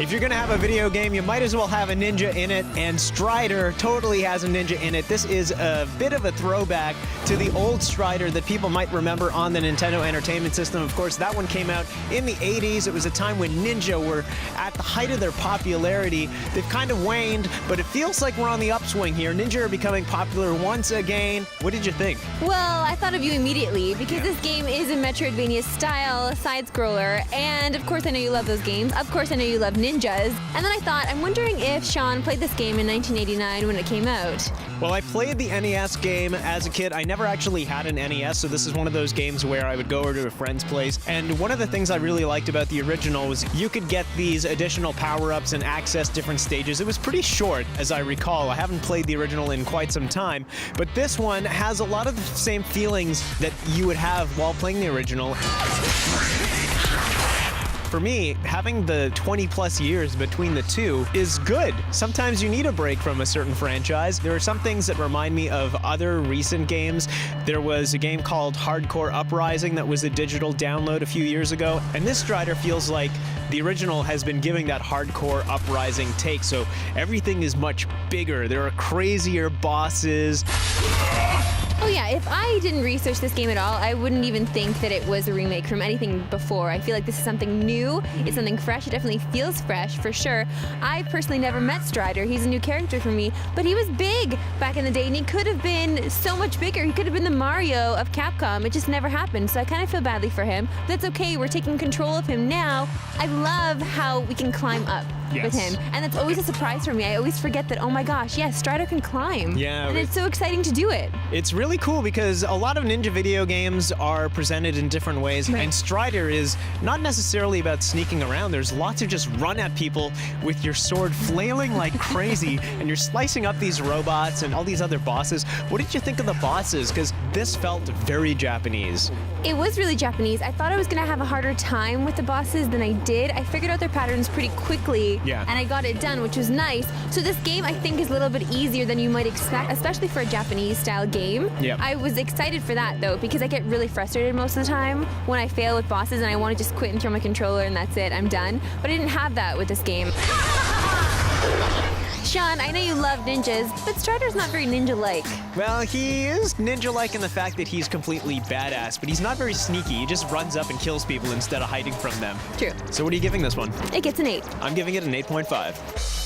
If you're gonna have a video game, you might as well have a ninja in it, and Strider totally has a ninja in it. This is a bit of a throwback to the old Strider that people might remember on the Nintendo Entertainment System. Of course, that one came out in the 80s. It was a time when ninja were at the height of their popularity. They've kind of waned, but it feels like we're on the upswing here. Ninja are becoming popular once again. What did you think? Well, I thought of you immediately because this game is a Metroidvania style side-scroller, and of course I know you love those games. Of course I know you love ninjas. And then I thought, I'm wondering if Sean played this game in 1989 when it came out. Well, I played the NES game as a kid. I never actually had an NES, so this is one of those games where I would go over to a friend's place. And one of the things I really liked about the original was you could get these additional power-ups and access different stages. It was pretty short, as I recall. I haven't played the original in quite some time, but this one has a lot of the same feelings that you would have while playing the original. For me, having the 20-plus years between the two is good. Sometimes you need a break from a certain franchise. There are some things that remind me of other recent games. There was a game called Hardcore Uprising that was a digital download a few years ago, and this Strider feels like the original has been giving that Hardcore Uprising take, so everything is much bigger. There are crazier bosses. Oh yeah, if I didn't research this game at all, I wouldn't even think that it was a remake from anything before. I feel like this is something new, it's something fresh, it definitely feels fresh, for sure. I personally never met Strider, he's a new character for me, but he was big back in the day, and he could have been so much bigger. He could have been the Mario of Capcom. It just never happened, so I kind of feel badly for him. But that's okay, we're taking control of him now. I love how we can climb up with him, and that's always a surprise for me. I always forget that, oh my gosh, yes, Strider can climb. Yeah. And it's so exciting to do it. It's really cool because a lot of ninja video games are presented in different ways, and Strider is not necessarily about sneaking around. There's lots of just run at people with your sword flailing like crazy, and you're slicing up these robots and all these other bosses. What did you think of the bosses? Because this felt very Japanese. It was really Japanese. I thought I was gonna have a harder time with the bosses than I did. I figured out their patterns pretty quickly, and I got it done, which was nice. So this game, I think, is a little bit easier than you might expect, especially for a Japanese-style game. I was excited for that, though, because I get really frustrated most of the time when I fail with bosses and I want to just quit and throw my controller and that's it, I'm done. But I didn't have that with this game. Sean, I know you love ninjas, but Strider's not very ninja-like. Well, he is ninja-like in the fact that he's completely badass, but he's not very sneaky. He just runs up and kills people instead of hiding from them. True. So what are you giving this one? It gets an 8. I'm giving it an 8.5.